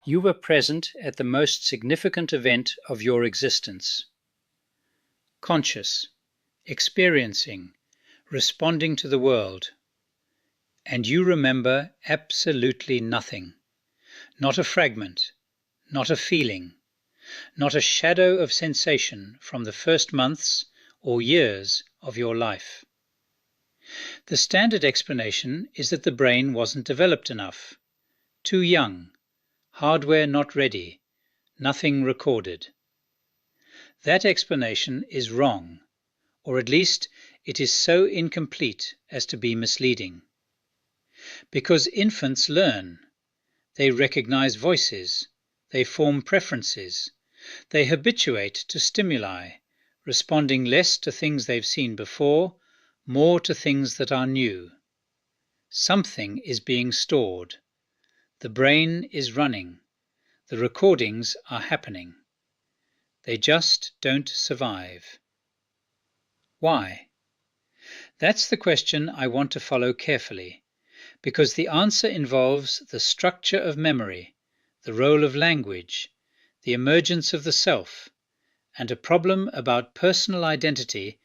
You were present at the most significant event of your existence. Conscious, experiencing, responding to the world. And you remember absolutely nothing. Not a fragment, not a feeling, not a shadow of sensation from the first months or years of your life. The standard explanation is that the brain wasn't developed enough, too young, hardware not ready, nothing recorded. That explanation is wrong, or at least it is so incomplete as to be misleading. Because infants learn, they recognize voices, they form preferences, they habituate to stimuli, responding less to things they've seen before, more to things that are new. Something is being stored. The brain is running. The recordings are happening. They just don't survive. Why? That's the question I want to follow carefully, because the answer involves the structure of memory, the role of language, the emergence of the self, and a problem about personal identity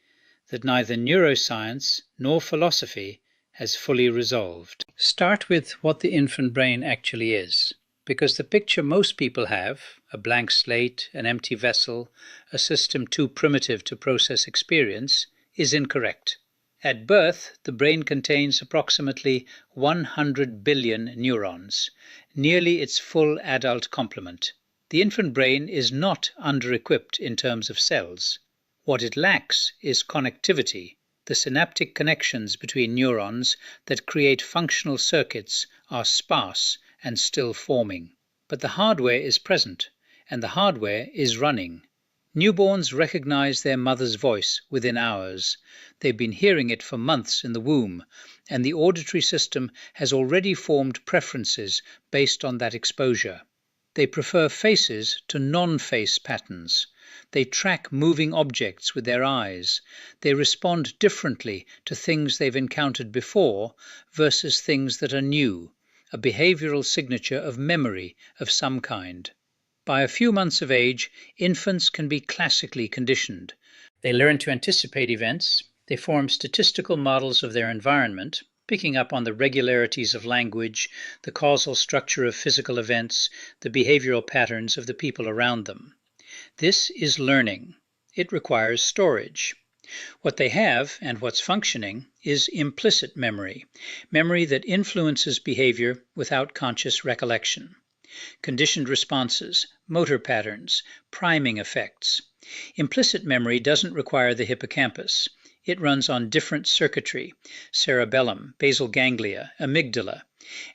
that neither neuroscience nor philosophy has fully resolved. Start with what the infant brain actually is, because the picture most people have, a blank slate, an empty vessel, a system too primitive to process experience, is incorrect. At birth, the brain contains approximately 100 billion neurons, nearly its full adult complement. The infant brain is not under-equipped in terms of cells. What it lacks is connectivity. The synaptic connections between neurons that create functional circuits are sparse and still forming. But the hardware is present, and the hardware is running. Newborns recognize their mother's voice within hours. They've been hearing it for months in the womb, and the auditory system has already formed preferences based on that exposure. They prefer faces to non-face patterns. They track moving objects with their eyes. They respond differently to things they've encountered before versus things that are new, a behavioral signature of memory of some kind. By a few months of age, infants can be classically conditioned. They learn to anticipate events. They form statistical models of their environment, picking up on the regularities of language, the causal structure of physical events, the behavioral patterns of the people around them. This is learning. It requires storage. What they have, and what's functioning, is implicit memory, memory that influences behavior without conscious recollection. Conditioned responses, motor patterns, priming effects. Implicit memory doesn't require the hippocampus. It runs on different circuitry, cerebellum, basal ganglia, amygdala,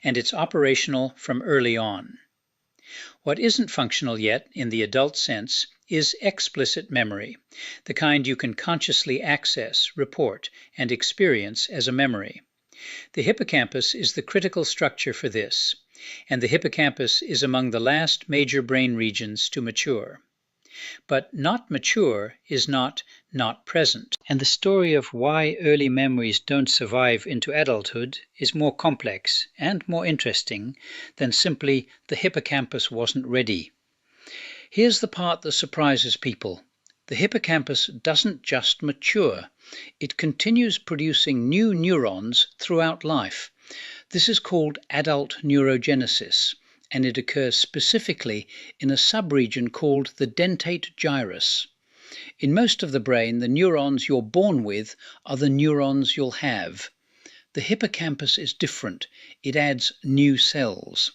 and it's operational from early on. What isn't functional yet, in the adult sense, is explicit memory, the kind you can consciously access, report, and experience as a memory. The hippocampus is the critical structure for this, and the hippocampus is among the last major brain regions to mature. But not mature is not present. And the story of why early memories don't survive into adulthood is more complex and more interesting than simply the hippocampus wasn't ready. Here's the part that surprises people. The hippocampus doesn't just mature. It continues producing new neurons throughout life. This is called adult neurogenesis, and it occurs specifically in a subregion called the dentate gyrus. In most of the brain, the neurons you're born with are the neurons you'll have. The hippocampus is different. It adds new cells.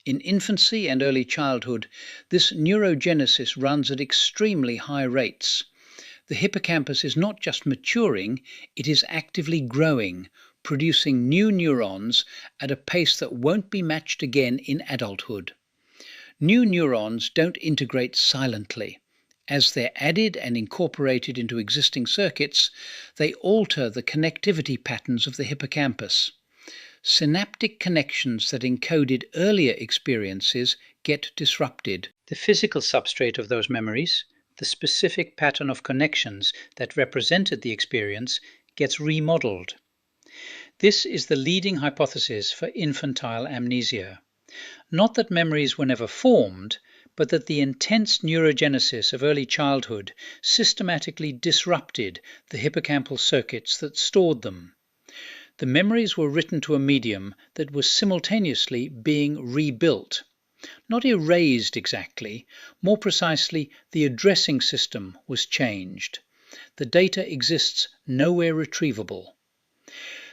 In infancy and early childhood, this neurogenesis runs at extremely high rates. The hippocampus is not just maturing, it is actively growing, producing new neurons at a pace that won't be matched again in adulthood. New neurons don't integrate silently. As they're added and incorporated into existing circuits, they alter the connectivity patterns of the hippocampus. Synaptic connections that encoded earlier experiences get disrupted. The physical substrate of those memories, the specific pattern of connections that represented the experience, gets remodeled. This is the leading hypothesis for infantile amnesia. Not that memories were never formed, but that the intense neurogenesis of early childhood systematically disrupted the hippocampal circuits that stored them. The memories were written to a medium that was simultaneously being rebuilt. Not erased exactly, more precisely, the addressing system was changed. The data exists nowhere retrievable.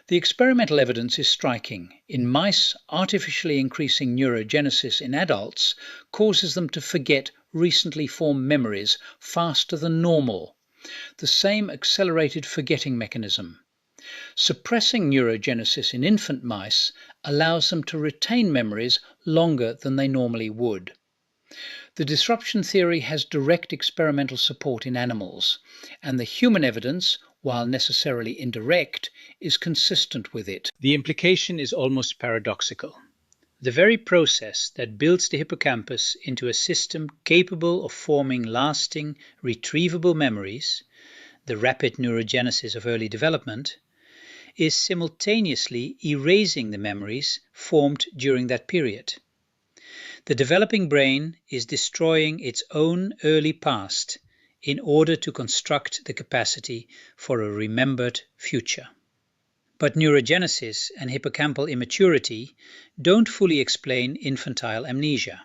The experimental evidence is striking. In mice, artificially increasing neurogenesis in adults causes them to forget recently formed memories faster than normal. The same accelerated forgetting mechanism. Suppressing neurogenesis in infant mice allows them to retain memories longer than they normally would. The disruption theory has direct experimental support in animals, and the human evidence, while necessarily indirect, is consistent with it. The implication is almost paradoxical. The very process that builds the hippocampus into a system capable of forming lasting, retrievable memories, the rapid neurogenesis of early development, is simultaneously erasing the memories formed during that period. The developing brain is destroying its own early past in order to construct the capacity for a remembered future. But neurogenesis and hippocampal immaturity don't fully explain infantile amnesia.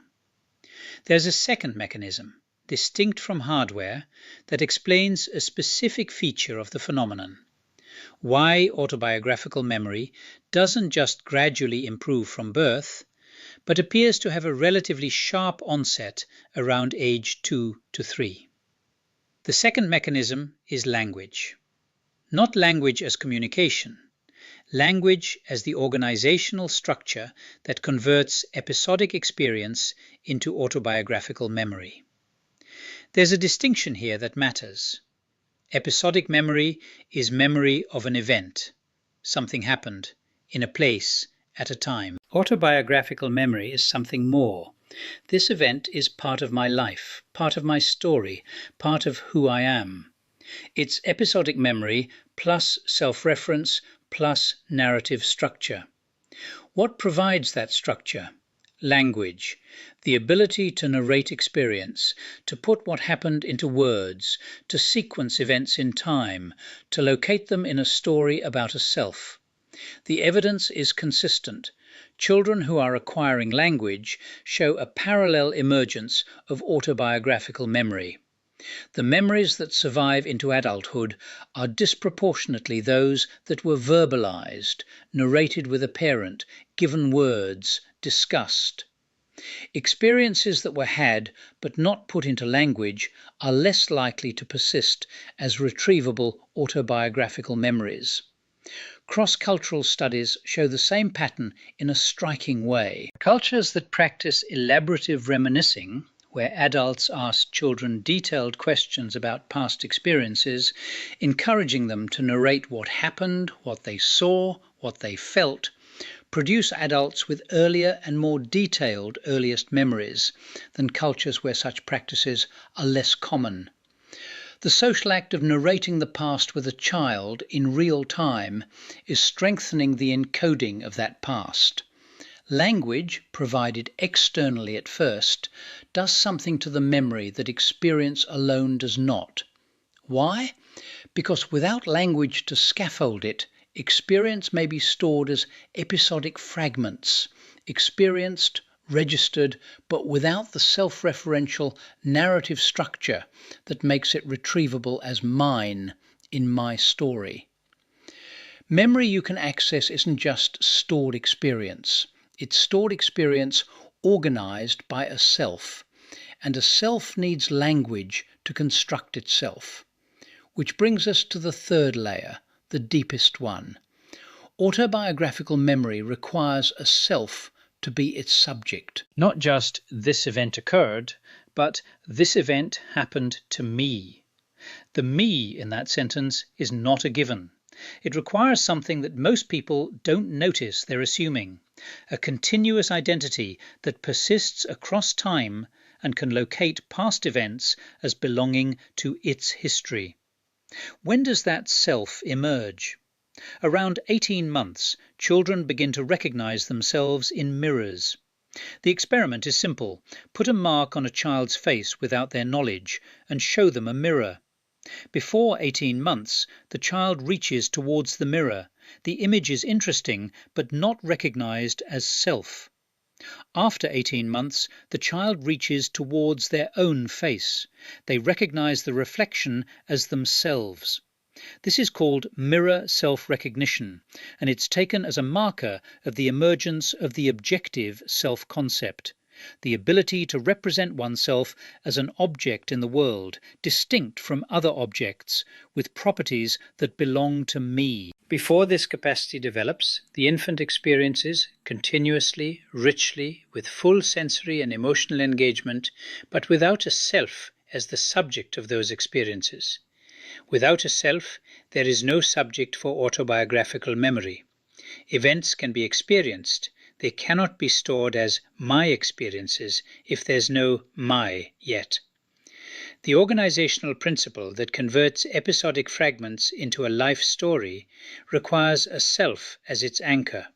There's a second mechanism, distinct from hardware, that explains a specific feature of the phenomenon. Why autobiographical memory doesn't just gradually improve from birth, but appears to have a relatively sharp onset around age 2 to 3. The second mechanism is language. Not language as communication, language as the organizational structure that converts episodic experience into autobiographical memory. There's a distinction here that matters. Episodic memory is memory of an event. Something happened, in a place, at a time. Autobiographical memory is something more. This event is part of my life, part of my story, part of who I am. It's episodic memory plus self-reference plus narrative structure. What provides that structure? Language, the ability to narrate experience, to put what happened into words, to sequence events in time, to locate them in a story about a self. The evidence is consistent. Children who are acquiring language show a parallel emergence of autobiographical memory. The memories that survive into adulthood are disproportionately those that were verbalized, narrated with a parent, given words, discussed. Experiences that were had but not put into language are less likely to persist as retrievable autobiographical memories. Cross-cultural studies show the same pattern in a striking way. Cultures that practice elaborative reminiscing, where adults ask children detailed questions about past experiences, encouraging them to narrate what happened, what they saw, what they felt, produce adults with earlier and more detailed earliest memories than cultures where such practices are less common. The social act of narrating the past with a child in real time is strengthening the encoding of that past. Language, provided externally at first, does something to the memory that experience alone does not. Why? Because without language to scaffold it, experience may be stored as episodic fragments, experienced, registered, but without the self-referential narrative structure that makes it retrievable as mine in my story. Memory you can access isn't just stored experience. It's stored experience organized by a self, and a self needs language to construct itself. Which brings us to the third layer, the deepest one. Autobiographical memory requires a self to be its subject. Not just this event occurred, but this event happened to me. The me in that sentence is not a given. It requires something that most people don't notice they're assuming, a continuous identity that persists across time and can locate past events as belonging to its history. When does that self emerge? Around 18 months, children begin to recognize themselves in mirrors. The experiment is simple. Put a mark on a child's face without their knowledge and show them a mirror. Before 18 months, the child reaches towards the mirror. The image is interesting, but not recognized as self. After 18 months, the child reaches towards their own face. They recognize the reflection as themselves. This is called mirror self-recognition, and it's taken as a marker of the emergence of the objective self-concept, the ability to represent oneself as an object in the world, distinct from other objects, with properties that belong to me. Before this capacity develops, the infant experiences continuously, richly, with full sensory and emotional engagement, but without a self as the subject of those experiences. Without a self, there is no subject for autobiographical memory. Events can be experienced. They cannot be stored as my experiences if there's no my yet. The organizational principle that converts episodic fragments into a life story requires a self as its anchor,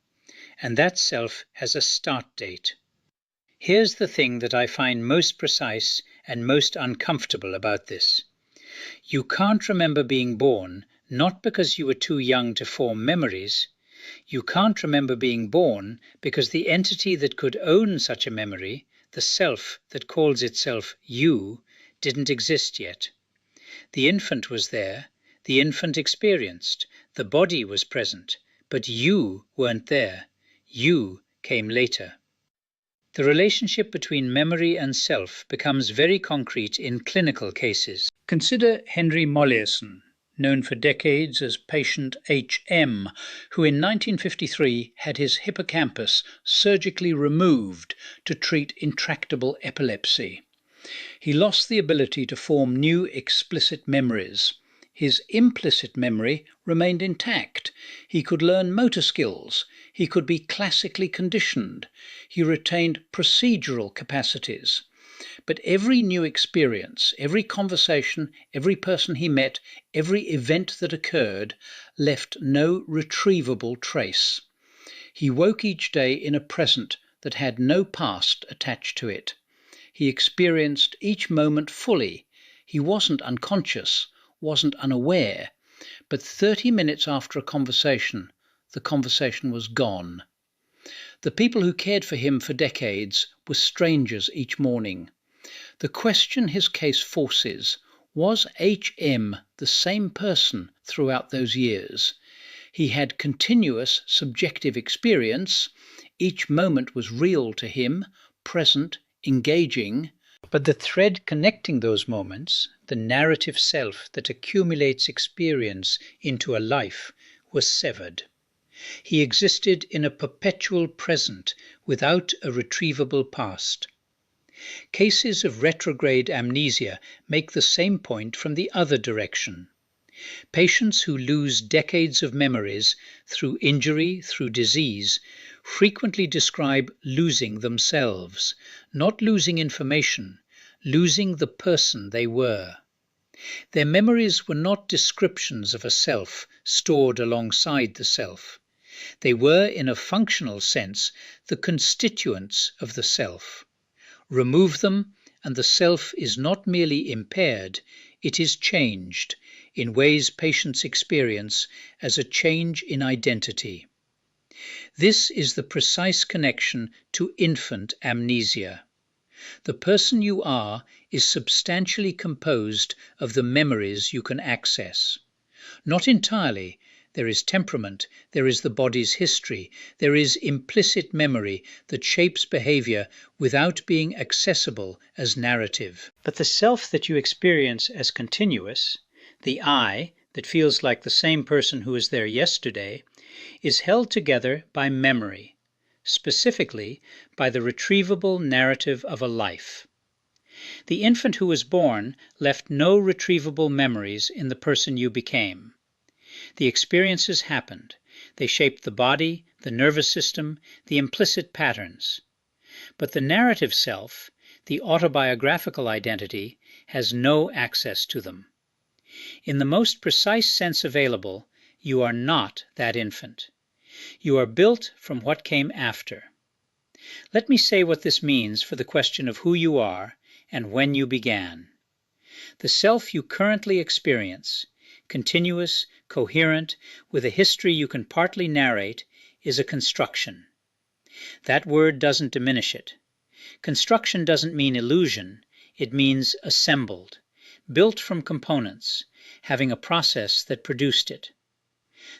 and that self has a start date. Here's the thing that I find most precise and most uncomfortable about this. You can't remember being born, not because you were too young to form memories. You can't remember being born because the entity that could own such a memory, the self that calls itself you, didn't exist yet. The infant was there, the infant experienced, the body was present, but you weren't there. You came later. The relationship between memory and self becomes very concrete in clinical cases. Consider Henry Molièrson, known for decades as patient H.M., who in 1953 had his hippocampus surgically removed to treat intractable epilepsy. He lost the ability to form new explicit memories. His implicit memory remained intact. He could learn motor skills. He could be classically conditioned. He retained procedural capacities. But every new experience, every conversation, every person he met, every event that occurred, left no retrievable trace. He woke each day in a present that had no past attached to it. He experienced each moment fully. He wasn't unconscious, wasn't unaware, but 30 minutes after a conversation, the conversation was gone. The people who cared for him for decades were strangers each morning. The question his case forces, was H.M. the same person throughout those years? He had continuous subjective experience. Each moment was real to him, present, engaging. But the thread connecting those moments, the narrative self that accumulates experience into a life, was severed. He existed in a perpetual present without a retrievable past. Cases of retrograde amnesia make the same point from the other direction. Patients who lose decades of memories through injury, through disease, frequently describe losing themselves, not losing information, losing the person they were. Their memories were not descriptions of a self stored alongside the self. They were, in a functional sense, the constituents of the self. Remove them, and the self is not merely impaired, it is changed, in ways patients experience as a change in identity. This is the precise connection to infant amnesia. The person you are is substantially composed of the memories you can access. Not entirely. There is temperament, there is the body's history, there is implicit memory that shapes behavior without being accessible as narrative. But the self that you experience as continuous, the I that feels like the same person who was there yesterday, is held together by memory, specifically by the retrievable narrative of a life. The infant who was born left no retrievable memories in the person you became. The experiences happened. They shaped the body, the nervous system, the implicit patterns. But the narrative self, the autobiographical identity, has no access to them. In the most precise sense available, you are not that infant. You are built from what came after. Let me say what this means for the question of who you are and when you began. The self you currently experience, continuous, coherent, with a history you can partly narrate, is a construction. That word doesn't diminish it. Construction doesn't mean illusion, it means assembled, built from components, having a process that produced it.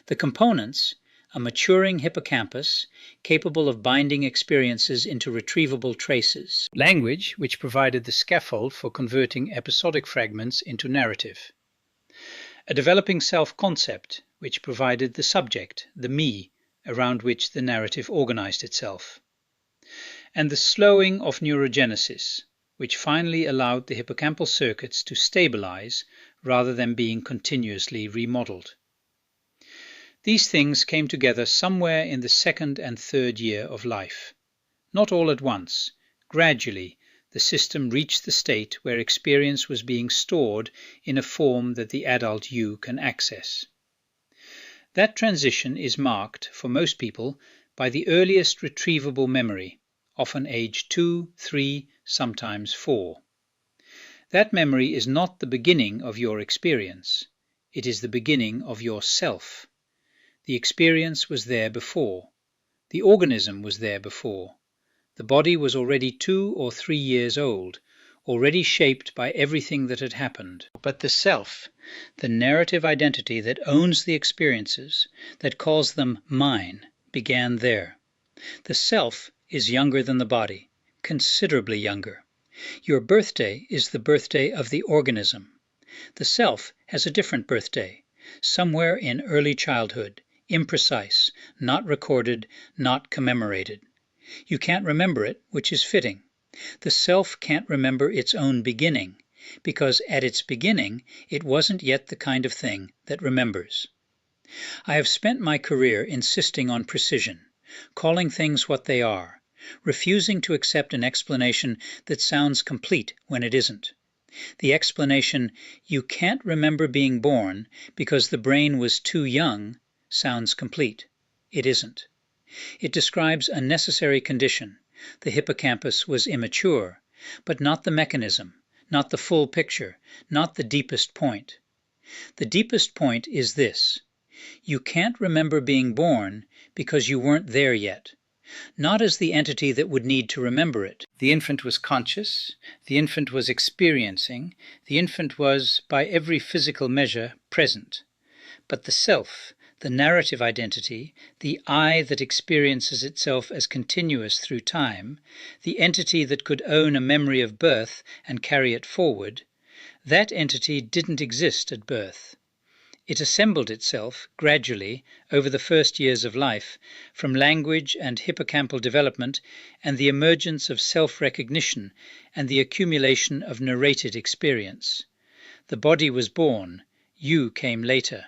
The components, a maturing hippocampus capable of binding experiences into retrievable traces. Language, which provided the scaffold for converting episodic fragments into narrative. A developing self-concept, which provided the subject, the me, around which the narrative organized itself. And the slowing of neurogenesis, which finally allowed the hippocampal circuits to stabilize rather than being continuously remodeled. These things came together somewhere in the second and third year of life. Not all at once. Gradually, the system reached the state where experience was being stored in a form that the adult you can access. That transition is marked, for most people, by the earliest retrievable memory, often age 2, 3, sometimes 4. That memory is not the beginning of your experience. It is the beginning of your self. The experience was there before. The organism was there before. The body was already 2 or 3 years old, already shaped by everything that had happened. But the self, the narrative identity that owns the experiences, that calls them mine, began there. The self is younger than the body, considerably younger. Your birthday is the birthday of the organism. The self has a different birthday, somewhere in early childhood, imprecise, not recorded, not commemorated. You can't remember it, which is fitting. The self can't remember its own beginning, because at its beginning it wasn't yet the kind of thing that remembers. I have spent my career insisting on precision, calling things what they are, refusing to accept an explanation that sounds complete when it isn't. The explanation, "you can't remember being born because the brain was too young," sounds complete. It isn't. It describes a necessary condition. The hippocampus was immature, but not the mechanism, not the full picture, not the deepest point. The deepest point is this: you can't remember being born because you weren't there yet, not as the entity that would need to remember it. The infant was conscious, the infant was experiencing, the infant was, by every physical measure, present. But the self, the narrative identity, the I that experiences itself as continuous through time, the entity that could own a memory of birth and carry it forward, that entity didn't exist at birth. It assembled itself, gradually, over the first years of life, from language and hippocampal development and the emergence of self-recognition and the accumulation of narrated experience. The body was born, you came later.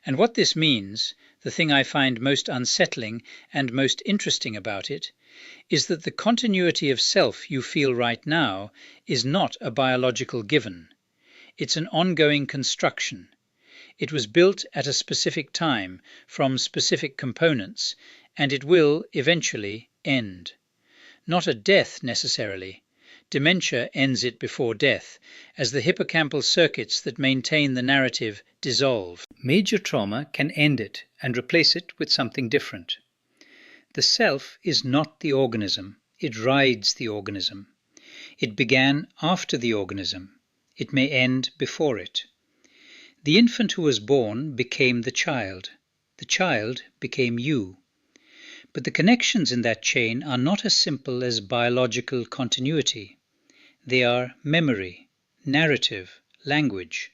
And what this means, the thing I find most unsettling and most interesting about it, is that the continuity of self you feel right now is not a biological given. It's an ongoing construction. It was built at a specific time, from specific components, and it will, eventually, end. Not a death, necessarily. Dementia ends it before death, as the hippocampal circuits that maintain the narrative dissolve. Major trauma can end it and replace it with something different. The self is not the organism, it rides the organism. It began after the organism. It may end before it. The infant who was born became the child. The child became you. But the connections in that chain are not as simple as biological continuity. They are memory, narrative, language.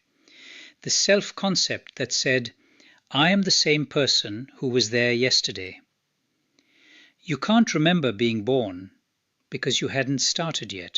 The self-concept that said, I am the same person who was there yesterday. You can't remember being born because you hadn't started yet.